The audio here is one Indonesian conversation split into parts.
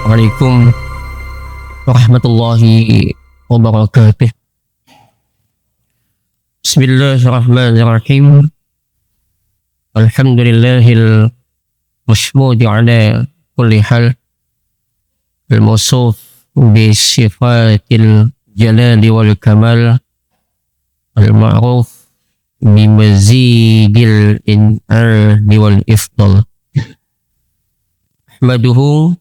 Assalamualaikum warahmatullahi wabarakatuh. Bismillahirrahmanirrahim. Alhamdulillahil mashmudi ala kulli hal, al-mawsuf bi sifatil jalali wal kamal, al-ma'ruf bi mazidil in'ali wal ifdal. Ahmaduhu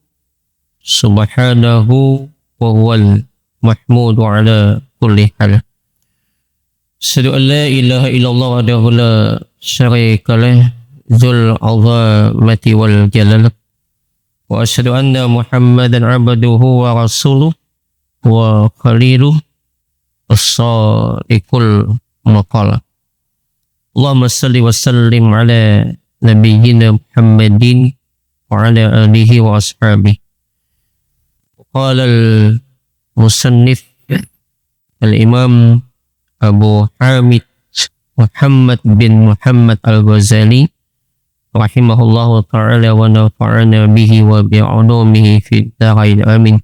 subhanahu wa huwal mahmudu ala kulli hal. Asyhadu an la ilaha illallah wahdahu la syarika lah, dzul 'azamati wal jalal. Wa asyhadu anna Muhammadan 'abduhu wa rasuluh wa khaliluh as-sadiqul maqala. Allahumma salli wa sallim ala nabiyyina Muhammadin wa ala alihi wa ashabihi. Qala al-musannif al-imam Abu Hamid Muhammad bin Muhammad al-Ghazali rahimahullahu ta'ala wa nafa'ana bihi wa bi'ulumihi fid dharain amin.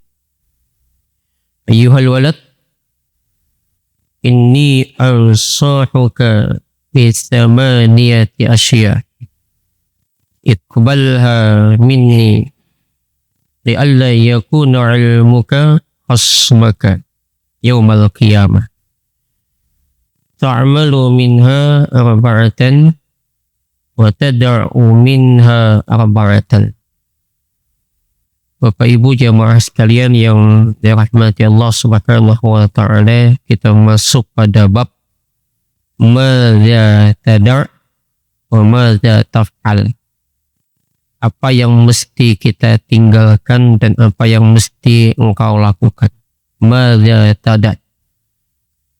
Ayyuhal walad, inni ansahuka bi thamaniyati asya iqbalha minni li'alla yakuna ilmuka khasmaka yawmal qiyamah. Ta'malu minha arba'atan wa tada'u minha arba'atan. Bapak Ibu jamaah sekalian yang dirahmati Allah Subhanahu wa ta'ala, kita masuk pada bab madza tada' wa madza taf'al. Apa yang mesti kita tinggalkan dan apa yang mesti engkau lakukan. Madza tada',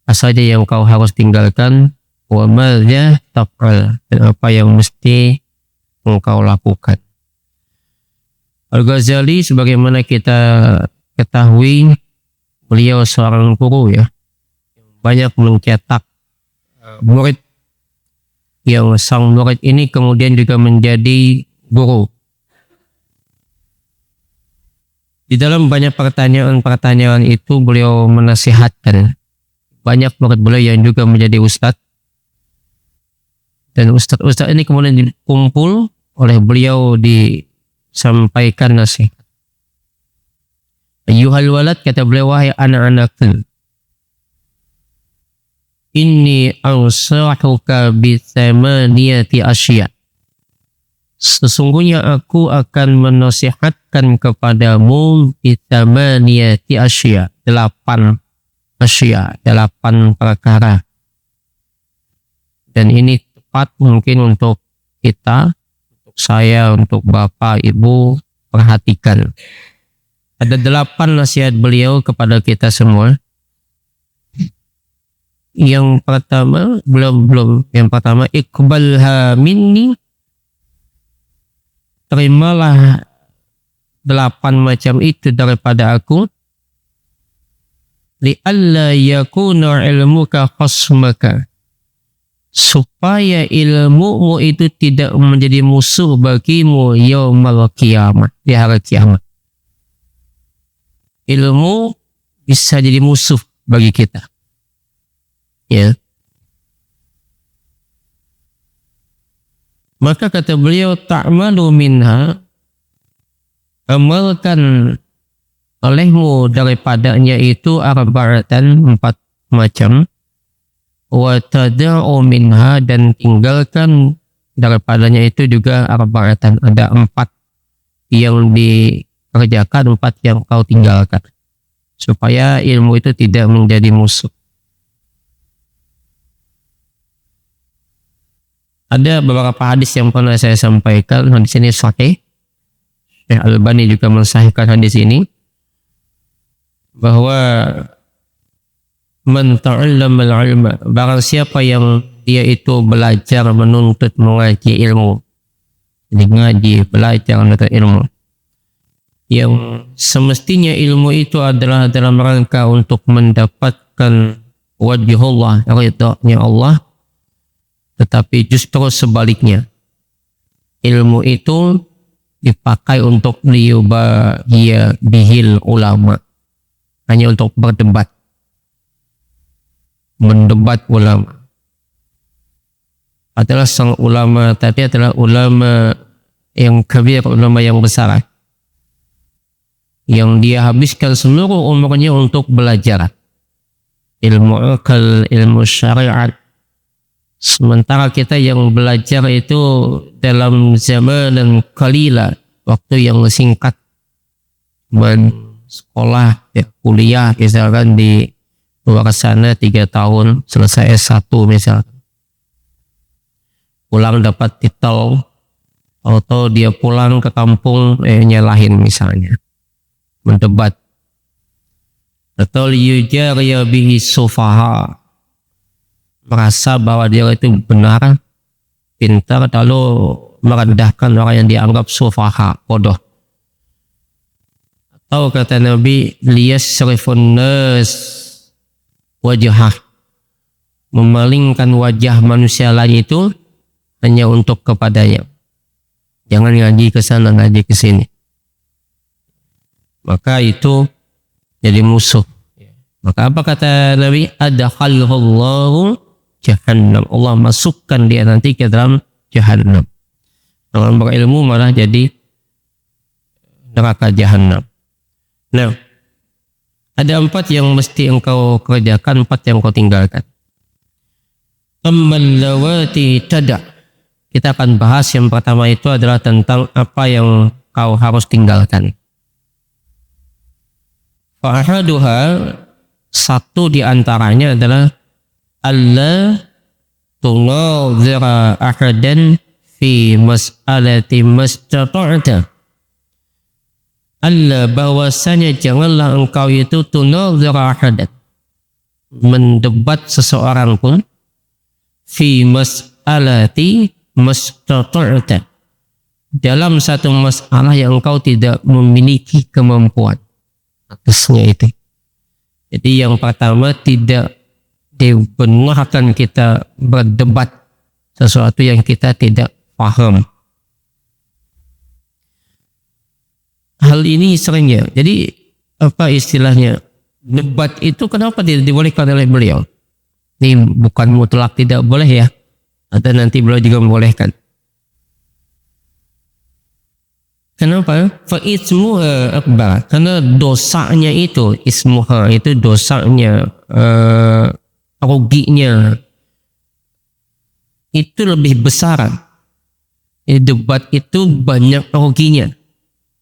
apa saja yang engkau harus tinggalkan. Wa madza taf'al, dan apa yang mesti engkau lakukan. Al-Ghazali sebagaimana kita ketahui, beliau seorang guru ya, banyak mencetak murid, yang sang murid ini kemudian juga menjadi guru. Di dalam banyak pertanyaan-pertanyaan itu beliau menasihatkan banyak murid beliau yang juga menjadi ustadz, dan ustadz-ustadz ini kemudian dikumpul oleh beliau, disampaikan nasihat. Ayyuhal walad, kata beliau, wahai anak-anakku, inni ansahuka bi thamaniyati asya, sesungguhnya aku akan menasihatkan kepadamu bi thamaniyati asya, 8 perkara. Dan ini tepat mungkin untuk kita, untuk saya, untuk Bapak Ibu perhatikan. Ada 8 nasihat beliau kepada kita semua. Yang pertama, yang pertama, iqbalha minni, terimalah 8 macam itu daripada aku, li'alla yakuna ilmuka khasmaka, supaya ilmumu itu tidak menjadi musuh bagimu yaumal qiyamah, di hari kiamat. Ilmu bisa jadi musuh bagi kita, ya. Maka kata beliau, ta'malu minha, amalkan olehmu daripadanya itu arba'atan, 4 macam, wa tada'u minha, dan tinggalkan daripadanya itu juga arba'atan, ada 4 yang dikerjakan, 4 yang kau tinggalkan, supaya ilmu itu tidak menjadi musuh. Ada beberapa hadis yang pernah saya sampaikan, hadis ini sahih. Syekh Al-Albani juga mensahihkan hadis ini, bahwa man ta'allama al-ilma, barang siapa yang dia itu belajar, menuntut, mengaji ilmu, jadi ngaji, belajar, menuntut ilmu, yang semestinya ilmu itu adalah dalam rangka untuk mendapatkan wajhullah, ridhanya Allah, tetapi justru sebaliknya, ilmu itu dipakai untuk liyubahiya bihil ulama, hanya untuk berdebat, mendebat ulama. Adalah sang ulama tapi adalah ulama yang kabir, ulama yang besar, yang dia habiskan seluruh umurnya untuk belajar ilmu akal, ilmu syariat. Sementara kita yang belajar itu dalam zaman yang qalila, waktu yang singkat, sekolah, ya, kuliah misalkan di luar sana 3 tahun selesai S1 misalkan, pulang dapat titel, atau dia pulang ke kampung nyalahin misalnya, mendebat, atau liyujariya bihi sufaha, merasa bahwa dia itu benar, pintar, lalu merendahkan orang yang dianggap sufaha, bodoh. Atau kata Nabi, liyasrifun nas wajhah, memalingkan wajah manusia lain itu hanya untuk kepadanya. Jangan ngaji ke sana, ngaji ke sini. Maka itu jadi musuh. Maka apa kata Nabi? Adkhalahullahu jahannam. Allah masukkan dia nanti ke dalam jahannam. Orang berilmu malah jadi neraka jahannam. Nah, ada 4 yang mesti engkau kerjakan, 4 yang kau tinggalkan. Ammal lawati tada'. Kita akan bahas yang pertama itu adalah tentang apa yang kau harus tinggalkan. Fa'ahaduha, satu di antaranya adalah Allah tunawzira ahadan fi mas'alati mastata'ta. Allah, bahwasanya janganlah engkau itu tunawzira ahadan, mendebat seseorang pun, fi mas'alati mastata'ta, dalam satu masalah yang engkau tidak memiliki kemampuan atasnya itu. Jadi yang pertama, tidak dibenarkan kita berdebat sesuatu yang kita tidak paham. Hal ini seringnya. Jadi apa istilahnya, debat itu kenapa tidak dibolehkan oleh beliau? Ini bukan mutlak tidak boleh ya, atau nanti beliau juga membolehkan. Kenapa? Fa ismuha akbar, karena dosanya itu, ismuha itu dosanya, ruginya itu lebih besar. Debat itu banyak ruginya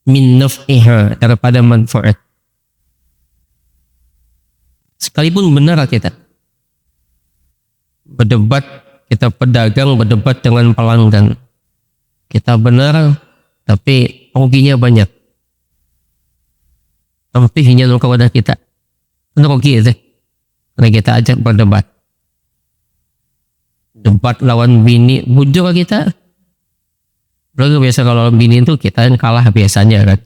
min naf'iha, daripada manfaat. Sekalipun benar kita berdebat, kita pedagang berdebat dengan pelanggan, kita benar tapi ruginya banyak, tampihnya kepada kita, itu rugi itu. Karena kita ajak berdebat, debat lawan bini, bujur kita. Lalu biasa kalau lawan bini itu kita yang kalah biasanya kan,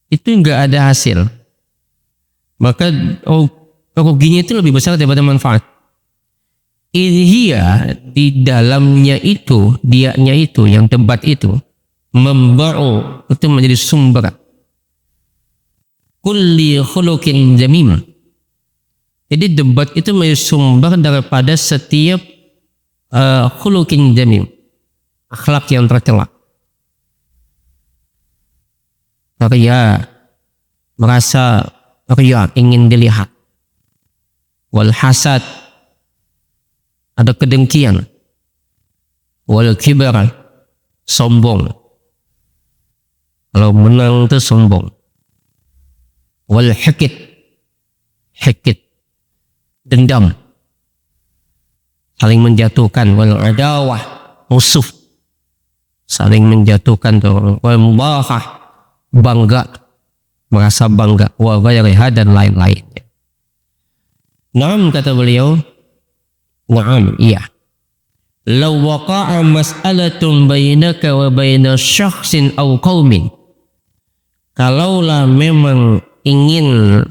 itu enggak ada hasil, maka ruginya itu lebih besar daripada manfaat. Iya, di dalamnya itu, dianya itu, yang debat itu, membau, itu menjadi sumber kulli khuluqin jamim. Jadi debat itu menjadi sumber daripada setiap khuluqin jamim, akhlak yang tercela. Ria, merasa ria, ingin dilihat. Wal hasad, ada kedengkian. Wal kibar, sombong. Kalau menang itu sombong. Wal hikit, dendam, saling menjatuhkan. Wal adawah, musuh, saling menjatuhkan. Wal mubahah, bangga, merasa bangga. Wa ghairiha, dan lain-lainnya. Naam, kata beliau, naam, iya. Law waqa'a mas'alatun bainaka wa baina syakhsin aw qaumin, kalaulah memang ingin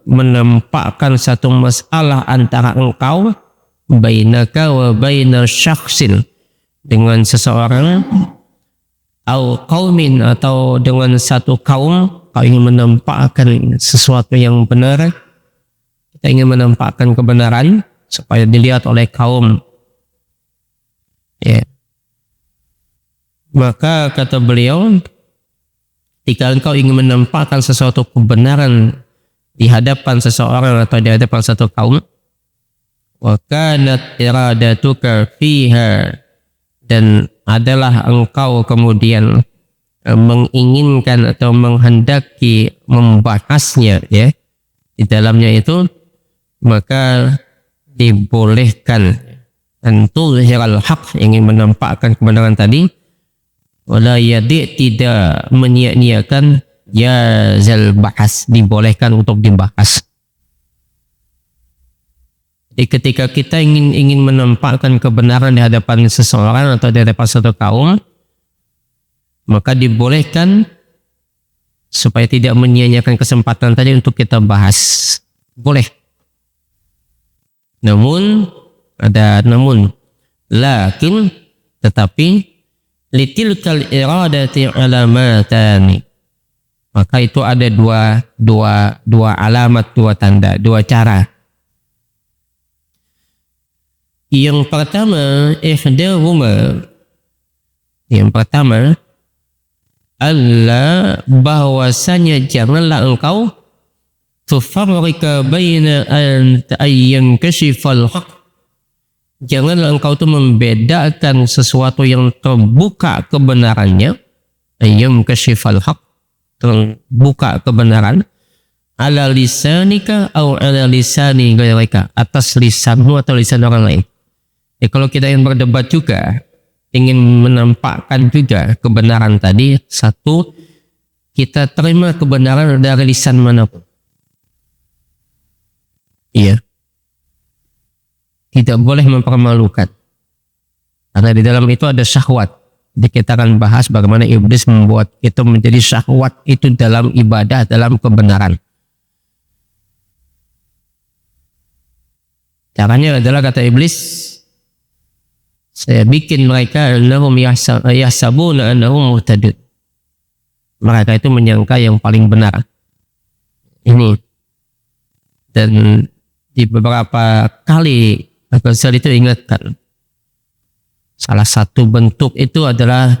menampakkan satu masalah antara engkau, bainaka wa baina syakhsin, dengan seseorang, atau kaumin, atau dengan satu kaum, kau ingin menampakkan sesuatu yang benar, kita ingin menampakkan kebenaran supaya dilihat oleh kaum, ya. Maka kata beliau, jika engkau ingin menampakkan sesuatu kebenaran di hadapan seseorang atau di hadapan satu kaum, wa kanat iradatuka fiha, dan adalah engkau kemudian menginginkan atau menghendaki membahasnya, ya, di dalamnya itu, maka dibolehkan tentu tuzhiral haq, ingin menampakkan kebenaran tadi, wala yadi, tidak menyia-nyiakan ya zal bahas, dibolehkan untuk dibahas. Jadi ketika kita ingin menampakkan kebenaran di hadapan seseorang atau di hadapan satu kaum, maka dibolehkan supaya tidak menyia-nyiakan kesempatan tadi untuk kita bahas. Boleh. Namun, ada namun, lakin, tetapi, litilkal iradati alamatani, maka itu ada dua alamat, dua tanda, dua cara. Yang pertama, yang pertama, Allah, bahwasanya janganlah engkau tufarrika baina an yankashifal haq, janganlah engkau itu membedakan sesuatu yang terbuka kebenarannya, yankashifal haq, terbuka kebenaran, ala lisanika atau ala lisani ghairika, atas lisanmu atau lisan orang lain. Ya, kalau kita ingin berdebat juga, ingin menampakkan juga kebenaran tadi, satu, kita terima kebenaran dari lisan manapun. Iya. Tidak boleh mempermalukan. Karena di dalam itu ada syahwat. Jadi kita akan bahas bagaimana iblis membuat itu menjadi syahwat itu dalam ibadah, dalam kebenaran. Caranya adalah, kata iblis, saya bikin mereka annahum yahsabuna annahum muhtadun. Mereka itu menyangka yang paling benar. Ini. Dan di beberapa kali Al-Ghazali itu ingatkan, salah satu bentuk itu adalah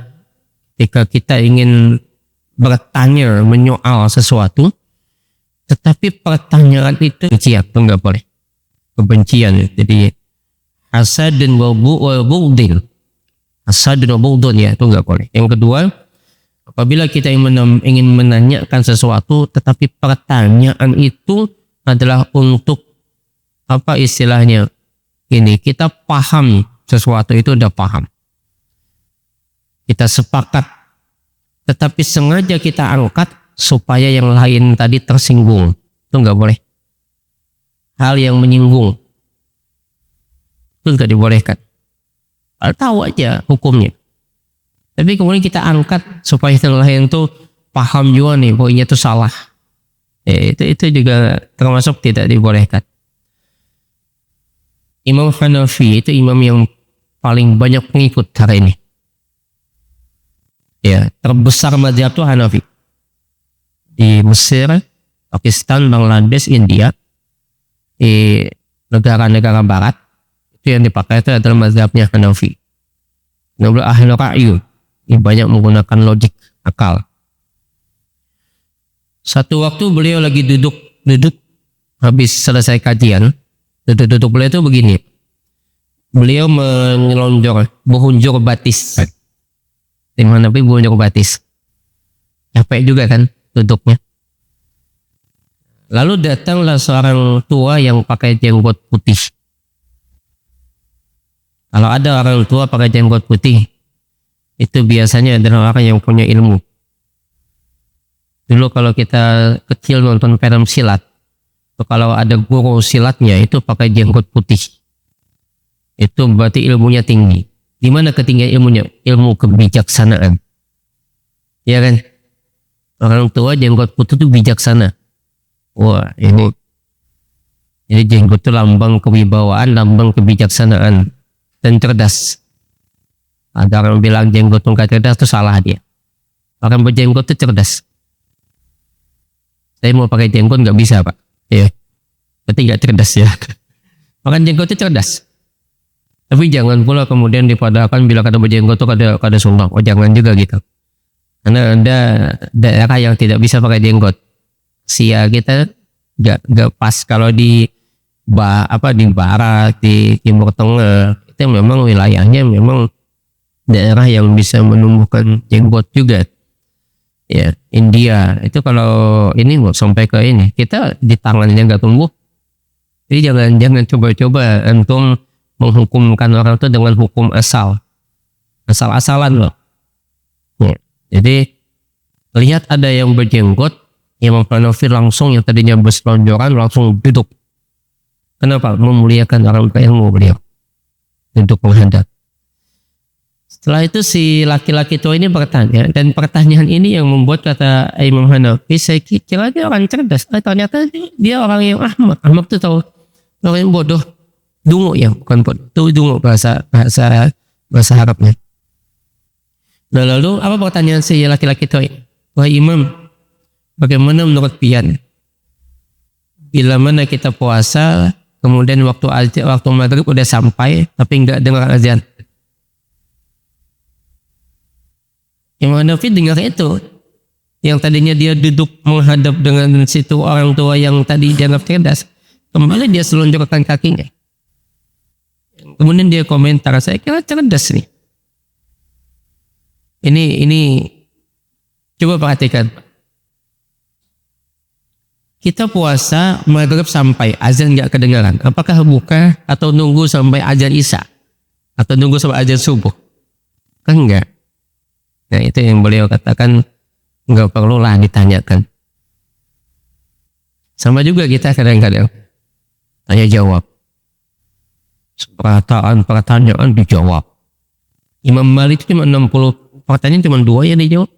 ketika kita ingin bertanya, menyoal sesuatu, tetapi pertanyaan itu kebencian, itu enggak boleh. Kebencian, jadi hasad dan bughdil, hasad dan bughdil, ya, itu enggak boleh. Yang kedua, apabila kita ingin menanyakan sesuatu, tetapi pertanyaan itu adalah untuk apa istilahnya, ini kita paham sesuatu itu, udah paham, kita sepakat, tetapi sengaja kita angkat supaya yang lain tadi tersinggung, itu enggak boleh. Hal yang menyinggung itu enggak dibolehkan. Tahu aja hukumnya, tapi kemudian kita angkat supaya yang lain tuh paham juga nih, poinnya itu salah. Itu juga termasuk tidak dibolehkan. Imam Hanafi itu imam yang paling banyak pengikut hari ini. Ya, terbesar mazhab itu Hanafi. Di Mesir, Pakistan, Bangladesh, India, di negara-negara barat, itu yang dipakai itu adalah mazhabnya Hanafi. Namun ahli ra'yu, ini banyak menggunakan logik, akal. Satu waktu beliau lagi duduk habis selesai kajian, duduk beliau itu begini, beliau menghunjur batis, di mana menghunjur batis, capek juga kan duduknya. Lalu datanglah seorang tua yang pakai jenggot putih. Kalau ada orang tua pakai jenggot putih, itu biasanya adalah orang yang punya ilmu. Dulu kalau kita kecil nonton film silat, kalau ada guru silatnya itu pakai jenggot putih, itu berarti ilmunya tinggi. Di mana ketinggian ilmunya? Ilmu kebijaksanaan. Ya kan? Orang tua jenggot putih itu bijaksana. Wah, ini. Jadi jenggot itu lambang kewibawaan, lambang kebijaksanaan dan cerdas. Ada orang bilang jenggot itu nggak cerdas, itu salah dia. Orang berjenggot itu cerdas. Saya mau pakai jenggot nggak bisa Pak. Ya, berarti nggak cerdas ya. Makan jenggot itu cerdas. Tapi jangan pula kemudian dipadakan bila kata berjenggot itu kada sumbang. Oh jangan juga gitu. Karena ada daerah yang tidak bisa pakai jenggot. Sia kita nggak pas kalau di barat, di timur tengah itu memang wilayahnya memang daerah yang bisa menumbuhkan jenggot juga. Ya India itu kalau ini sampai ke ini kita di tangannya nggak tumbuh. Jadi jangan coba-coba antum menghukumkan orang itu dengan hukum asal-asalan loh. Ya. Jadi lihat ada yang berjenggot, Imam Hanafi langsung yang tadinya berselonjoran langsung duduk. Kenapa? Memuliakan orang berilmu beliau. Duduk menghadap. Setelah itu si laki-laki tua ini bertanya, dan pertanyaan ini yang membuat kata Imam Hanafi, saya kira dia orang cerdas. Ternyata dia orang yang ahmak. Ahmak itu tahu orang yang bodoh. Dungu ya, bukan bodoh. Itu dungu bahasa Arabnya. Nah lalu apa pertanyaan si laki-laki tua ini? Wah Imam, bagaimana menurut pian? Bila mana kita puasa, kemudian waktu maghrib udah sampai, tapi nggak dengar azan. Imam Hanafi dengar itu, yang tadinya dia duduk menghadap dengan situ orang tua yang tadi dianggap cerdas, kembali dia selonjorkan kakinya. Kemudian dia komentar, saya kira cerdas nih. Ini coba perhatikan. Kita puasa maghrib sampai azan nggak kedengaran. Apakah buka atau nunggu sampai azan isya atau nunggu sampai azan subuh? Kan enggak. Nah itu yang beliau katakan nggak perlulah ditanyakan. Sama juga kita kadang-kadang tanya jawab. Pertanyaan dijawab. Imam Malik itu cuma 60 pertanyaan cuma 2 yang dijawab.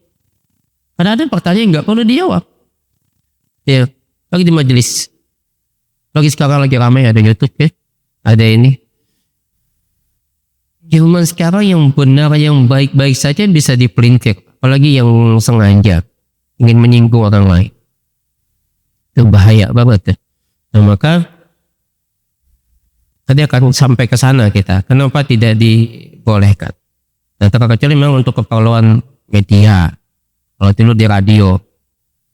Ada pertanyaan nggak perlu dijawab. Ya, lagi di majelis. Lagi sekarang lagi ramai ada YouTube ya. Ada ini. Zaman sekarang yang benar yang baik-baik saja bisa dipelintir. Apalagi yang sengaja ingin menyinggung orang lain. Itu bahaya banget ya. Nah maka tadi akan sampai ke sana kita. Kenapa tidak dibolehkan? Nah, terkecuali memang untuk keperluan media. Kalau dulu di radio,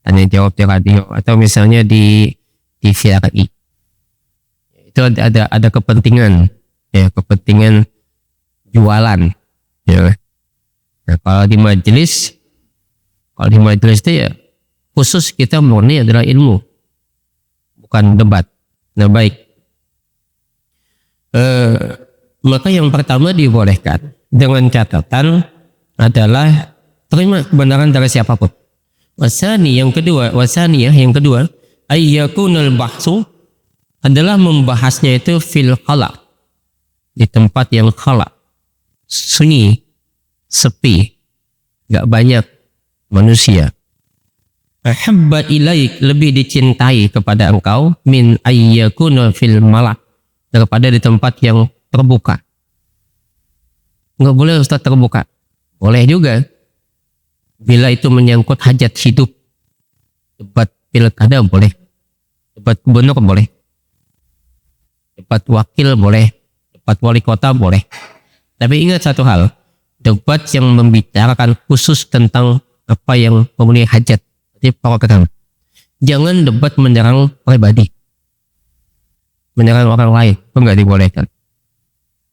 tanya jawab di radio, atau misalnya di TVRI. Itu ada kepentingan, ya kepentingan jualan. Ya. Nah, kalau di majelis itu ya khusus kita murni adalah ilmu, bukan debat. Nah baik. Maka yang pertama dibolehkan dengan catatan adalah terima kebenaran dari siapapun. Wasani yang kedua ayyakunal bahsu adalah membahasnya itu fil khala, di tempat yang khala, sunyi, sepi, gak banyak manusia. Ahabba ilaik, lebih dicintai kepada engkau min ayyakuna fil malak, daripada di tempat yang terbuka. Nggak boleh Ustaz terbuka. Boleh juga. Bila itu menyangkut hajat hidup. Debat pilkada boleh. Debat gubernur boleh. Debat wakil boleh. Debat wali kota boleh. Tapi ingat satu hal. Debat yang membicarakan khusus tentang apa yang memenuhi hajat. Jadi program. Jangan debat menyerang pribadi. Menyerang orang lain pun nggak dibolehkan.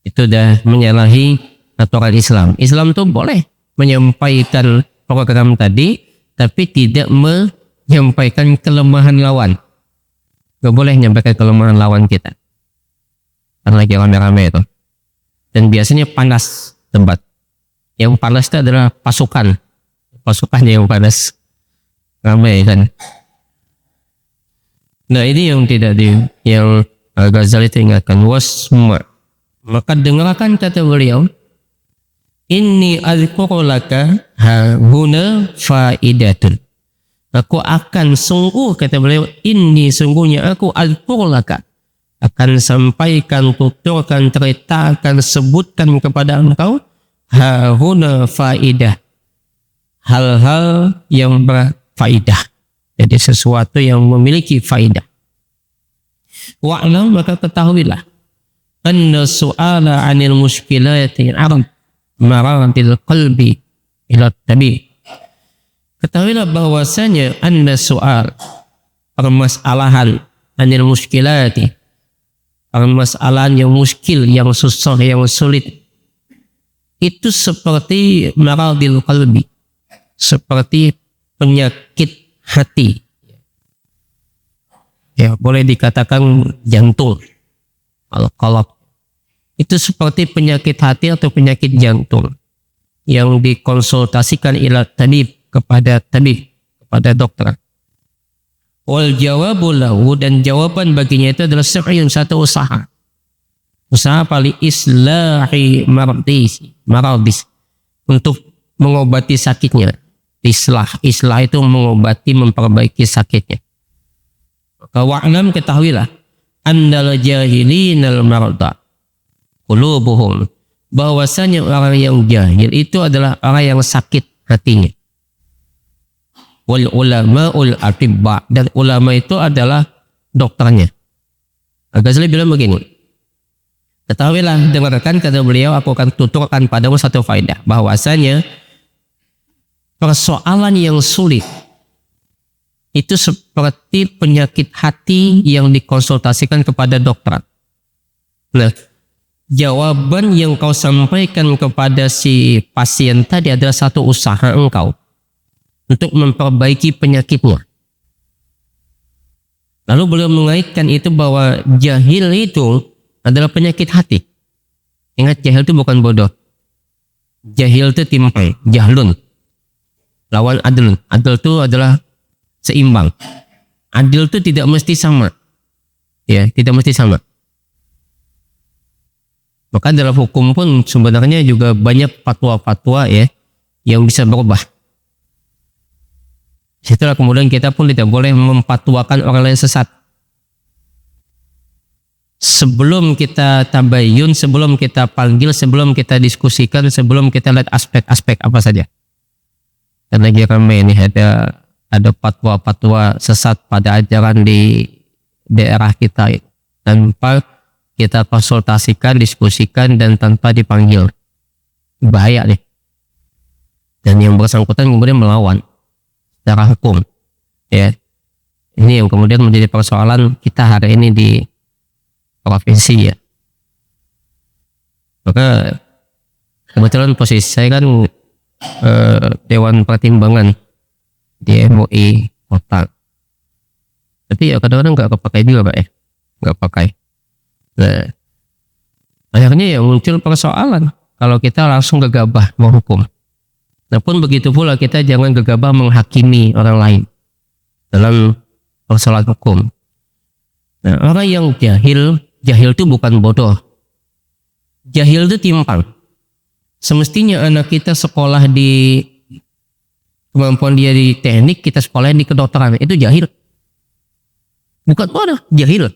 Itu dah menyalahi aturan Islam. Islam tuh boleh menyampaikan program tadi, tapi tidak menyampaikan kelemahan lawan. Nggak boleh menyampaikan kelemahan lawan kita. Karena lagi rame-rame itu. Dan biasanya panas debat. Yang panas itu adalah pasukan. Pasukannya yang panas. Ramai kan. Nah ini yang tidak yang Ghazali ingatkan, wasma, maka dengarkan kata beliau, inni azkuru laka huna faidatun, aku akan sungguh, kata beliau, inni sungguhnya aku azkuru laka, akan sampaikan, tuturkan, ceritakan, sebutkan kepada engkau hahuna faidah, hal-hal yang berfaidah, jadi sesuatu yang memiliki faidah. Wa'lam, maka ketahuilah, anna su'ala 'anil muskilati arad maratil qalbi ila tabi. Ketahuilah bahwasanya anna su'al, permasalahan, 'anil muskilati, permasalahan yang muskil, yang susah, yang sulit, itu seperti maradil qalbi, seperti penyakit hati. Ya, boleh dikatakan jantung. Al-qalb itu seperti penyakit hati atau penyakit jantung yang dikonsultasikan ila tabib, kepada tabib, kepada dokter. Wal jawabu lahu, dan jawaban baginya itu adalah sa'yun, satu usaha. Usaha pali islahi maradis, untuk mengobati sakitnya. Islah itu mengobati, memperbaiki sakitnya. Maka wa'lam, ketahuilah, andal jahilinal marda qulubuhum, bahwasanya orang yang jahil itu adalah orang yang sakit hatinya. Wal ulama'ul atibba, dan ulama itu adalah dokternya. Al-Ghazali bilang begini, ketahuilah, dengarkan kata beliau, aku akan tuturkan padamu satu faedah, bahwasanya persoalan yang sulit itu seperti penyakit hati yang dikonsultasikan kepada dokter. Nah, jawaban yang kau sampaikan kepada si pasien tadi adalah satu usaha engkau untuk memperbaiki penyakitnya. Lalu beliau mengaitkan itu bahwa jahil itu adalah penyakit hati. Ingat, jahil itu bukan bodoh. Jahil itu timpang, jahlun. Lawan adlun. Adl itu adalah seimbang. Adil itu tidak mesti sama. Ya, tidak mesti sama. Maka dalam hukum pun sebenarnya juga banyak fatwa-fatwa ya yang bisa berubah. Setelah kemudian kita pun tidak boleh memfatwakan orang lain sesat. Sebelum kita tabayun, sebelum kita panggil, sebelum kita diskusikan, sebelum kita lihat aspek-aspek apa saja. Karena ramai ini ada fatwa-fatwa sesat pada ajaran di daerah kita tanpa kita konsultasikan, diskusikan, dan tanpa dipanggil. Bahaya nih. Dan yang bersangkutan kemudian melawan secara hukum. Ya, ini yang kemudian menjadi persoalan kita hari ini di provinsi ya. Maka kebetulan posisi saya kan Dewan Pertimbangan di MUI Kota. Tapi ya kadang-kadang nggak kepakai juga Pak ya, nggak pakai. Nah, akhirnya ya muncul persoalan kalau kita langsung gegabah menghukum. Nah pun begitu pula kita jangan gegabah menghakimi orang lain dalam persoalan hukum. Nah, orang yang jahil itu bukan bodoh. Jahil itu timpang. Semestinya anak kita sekolah di kemampuan dia di teknik, kita sekolah di kedokteran, itu jahil. Bukan bodoh, jahil.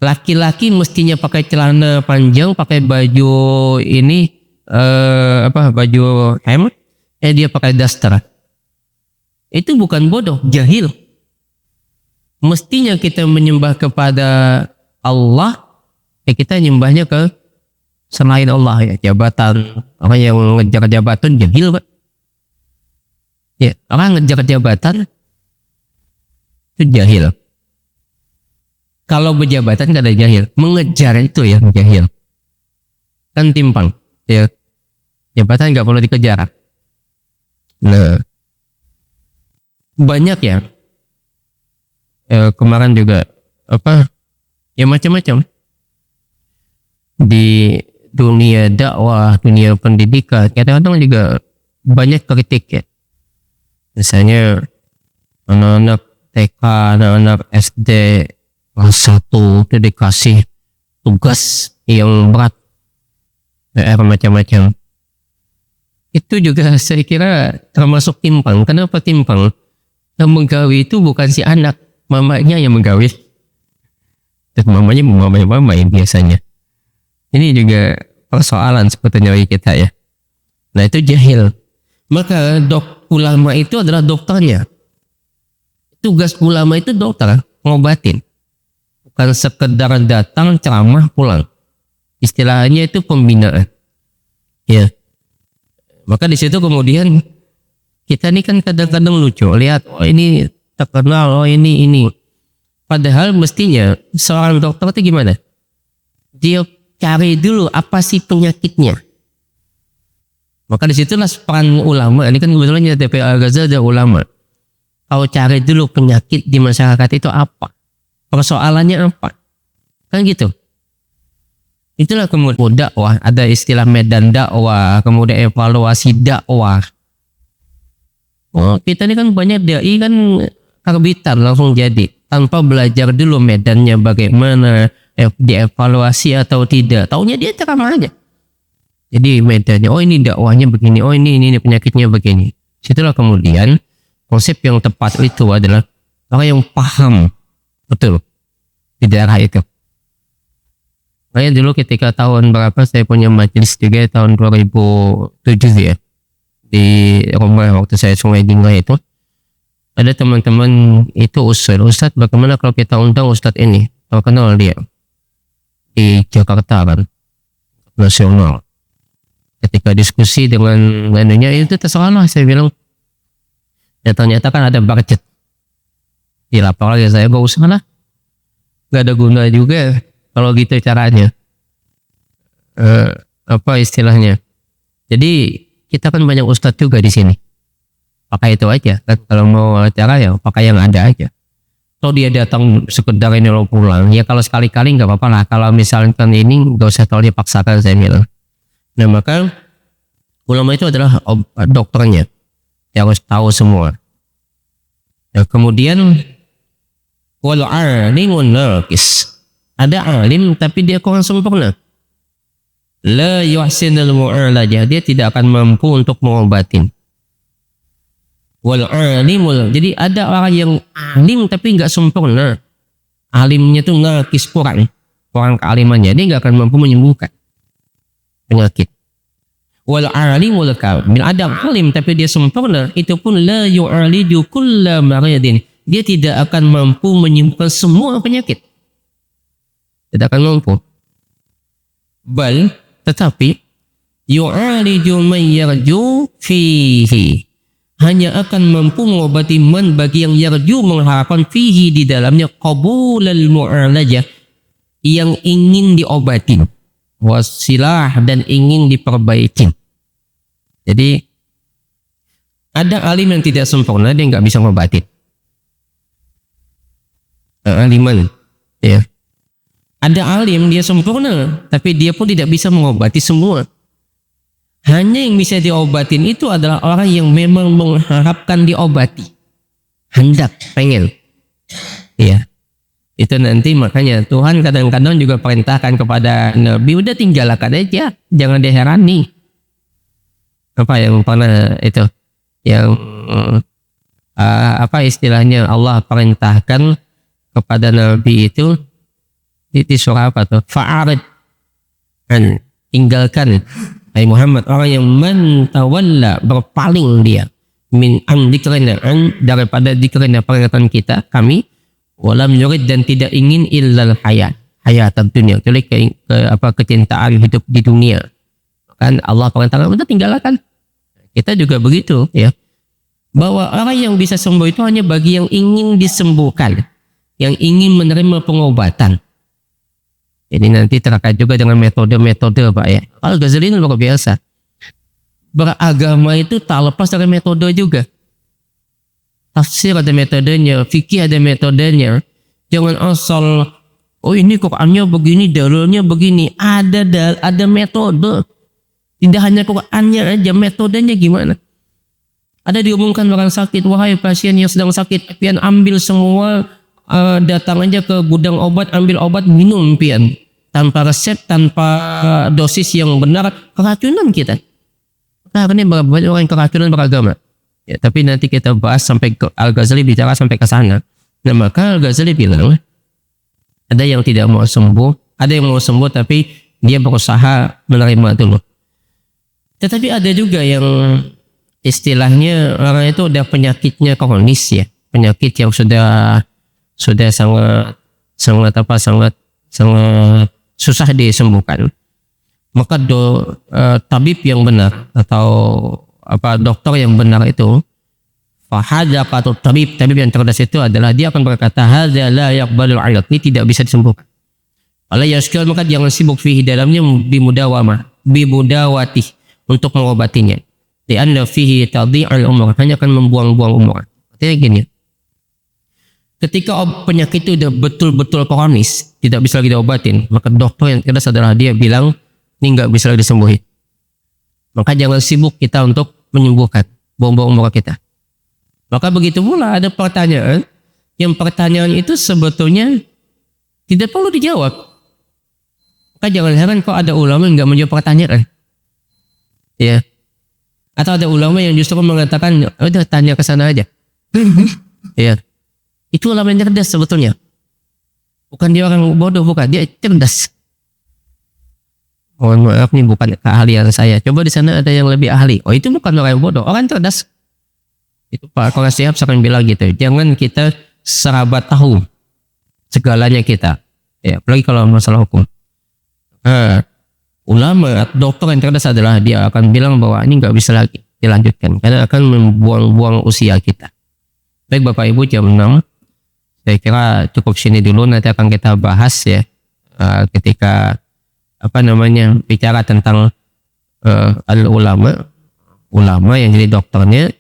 Laki-laki mestinya pakai celana panjang, pakai baju ini baju hem, dia pakai daster. Itu bukan bodoh, jahil. Mestinya kita menyembah kepada Allah, kita nyembahnya ke selain Allah ya. Jabatan, orang yang ngejar jabatan jahil Pak. Ya, orang ngejar jabatan itu jahil. Kalau berjabatan gak ada jahil, mengejar itu yang jahil. Kan timpang. Ya, jabatan gak perlu dikejar. Nah, banyak ya. Kemarin juga ya macam-macam di dunia dakwah, dunia pendidikan, kadang-kadang juga banyak kritik ya. Misalnya anak-anak TK, anak-anak SD kelas 1 itu dikasih tugas yang berat, PR macam-macam. Itu juga saya kira termasuk timpang. Kenapa timpang? Yang menggawi itu bukan si anak, mamanya yang menggawi. Dan mamanya biasanya. Ini juga persoalan sebetulnya bagi kita ya. Nah itu jahil. Maka ulama itu adalah dokternya. Tugas ulama itu dokter, ngobatin. Bukan sekedar datang ceramah pulang. Istilahnya itu pembinaan. Ya. Maka di situ kemudian kita ini kan kadang-kadang lucu. Lihat, oh ini terkenal, oh ini. Padahal mestinya seorang dokter itu gimana? Dia cari dulu apa sih penyakitnya. Maka disitulah peran ulama. Ini kan kebetulan TP Al-Ghazali ada ulama. Kau cari dulu penyakit di masyarakat itu apa. Persoalannya apa. Kan gitu. Itulah kemudian dakwah. Ada istilah medan dakwah. Kemudian evaluasi dakwah. Oh, kita ini kan banyak dai kan karbitan langsung jadi. Tanpa belajar dulu medannya bagaimana. Dievaluasi atau tidak. Taunya dia ceramah aja. Jadi medannya, oh ini dakwahnya begini, oh ini penyakitnya begini. Situlah kemudian konsep yang tepat itu adalah orang yang paham betul di daerah itu. Saya dulu ketika tahun berapa saya punya majelis juga tahun 2007 ya di rumah waktu saya Sungai Jingga itu ada teman-teman itu Ustadz bagaimana kalau kita undang Ustadz ini terkenal dia di Jakarta kan nasional. Ketika diskusi dengan anunya itu terserah saya bilang ya ternyata kan ada budget di lapor lagi saya gak usah lah gak ada guna juga kalau gitu caranya apa istilahnya. Jadi kita kan banyak ustadz juga di sini pakai itu aja kan kalau mau acara ya pakai yang ada aja. Kalau dia datang sekedar ini lo pulang ya kalau sekali-kali gak apa-apa lah kalau misalkan ini gak usah kalau dipaksakan saya bilang. Nah maka ulama itu adalah dokternya yang harus tahu semua. Ya, kemudian wal alimun naqis. Ada alim tapi dia kurang sempurna. La yuhsinul mu'alajah, dia tidak akan mampu untuk mengobatin. Wal alimul, jadi ada orang yang alim tapi enggak sempurna. Alimnya tuh naqis kurang kealimannya, dia enggak akan mampu menyembuhkan penyakit. Wal alimul kamil, ada alim tapi dia sempurna, itu pun la yu'aliju kulla maridin, dia tidak akan mampu menyembuhkan semua penyakit, tidak akan mampu. Bal, tetapi yu'aliju man yarju fihi, hanya akan mampu mengobati man bagi yang yarju mengharapkan fihi di dalamnya qabulal mu'alajah, yang ingin diobati, wasilah dan ingin diperbaiki. Jadi ada alim yang tidak sempurna, dia nggak bisa ngobatin. Aliman, ya. Ada alim dia sempurna, tapi dia pun tidak bisa mengobati semua. Hanya yang bisa diobatin itu adalah orang yang memang mengharapkan diobati, hendak, pengen, ya. Itu nanti makanya Tuhan kadang-kadang juga perintahkan kepada Nabi, udah tinggalkan aja, jangan diherani. Apa yang pernah itu, yang apa istilahnya Allah perintahkan kepada Nabi itu di surah apa tuh? Fa'arid, tinggalkan, hai Muhammad, orang yang mentawalla, berpaling dia, min dikrina, daripada dikrina peringatan kita, kami, walam yurid, dan tidak ingin illal hayat dunia, kecuali kecintaan hidup di dunia. Kan Allah perintahkan udah tinggalkan. Kita juga begitu ya, bahwa orang yang bisa sembuh itu hanya bagi yang ingin disembuhkan, yang ingin menerima pengobatan. Jadi nanti terkait juga dengan metode-metode Pak ya. Al-Ghazali ini luar biasa. Beragama itu tak lepas dari metode juga. Tafsir ada metodenya, fikih ada metodenya. Jangan asal, oh ini Qur'annya begini, dalilnya begini. Ada metode. Tidak hanya Qur'annya aja, metodenya gimana? Ada diumumkan orang sakit, wahai pasien yang sedang sakit, pian ambil semua, datang aja ke gudang obat, ambil obat, minum pian. Tanpa resep, tanpa dosis yang benar, keracunan kita. Karena ini banyak orang yang keracunan beragama. Ya, tapi nanti kita bahas sampai ke Al-Ghazali bicara sampai ke sana. Nah maka Al-Ghazali bilang, ada yang tidak mau sembuh, ada yang mau sembuh tapi dia berusaha menerima dulu. Tetapi ada juga yang istilahnya orang itu udah penyakitnya kronis ya, penyakit yang sudah sangat susah disembuhkan. Maka tabib yang benar atau dokter yang benar itu, fahadzaqatu tabib yang cerdas itu adalah dia akan berkata hadza la yaqbalul ilaj, ini tidak bisa disembuhkan. Ala yaskal, maka jangan sibuk fihi dalamnya bimudawatih, untuk mengobatinya. Lianna fihi tadhi'ul umur, hanya akan membuang-buang umur. Artinya gini, ketika penyakit itu sudah betul-betul kronis, tidak bisa lagi diobatin, maka dokter yang cerdas adalah dia bilang ini nggak bisa lagi disembuhin. Maka jangan sibuk kita untuk menyembuhkan, buang-buang umur kita. Maka begitu pula ada pertanyaan, yang pertanyaan itu sebetulnya tidak perlu dijawab. Maka jangan heran kok ada ulama yang nggak menjawab pertanyaan. Ya. Atau ada ulama yang justru mengatakan, udah tanya ke sana aja. Ya. Itu ulama yang cerdas sebetulnya. Bukan dia orang bodoh, bukan, dia cerdas. Mohon maaf, nih bukan keahlian saya. Coba di sana ada yang lebih ahli. Oh, itu bukan orang yang bodoh, orang cerdas. Itu Pak Kolas Shihab sering bilang gitu. Jangan kita serabat tahu segalanya kita. Ya, apalagi kalau masalah hukum. Ulama atau dokter yang cerdas adalah dia akan bilang bahwa ini nggak bisa lagi dilanjutkan karena akan membuang-buang usia kita. Baik Bapak Ibu, jam 6 saya kira cukup sini dulu, nanti akan kita bahas ya ketika bicara tentang ulama yang jadi dokternya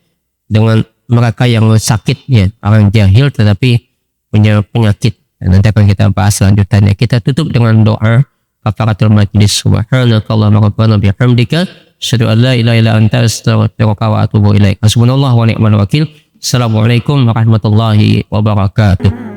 dengan mereka yang sakit ya, orang jahil tetapi punya penyakit. Dan nanti akan kita bahas lanjutannya. Kita tutup dengan doa kafaratul majlis. Subhanakallahumma rabbana bihamdika asyhadu an la ilaha illa anta astaghfiruka wa atubu ilaik. Hasbunallahu wa ni'mal wakil. Assalamualaikum warahmatullahi wabarakatuh.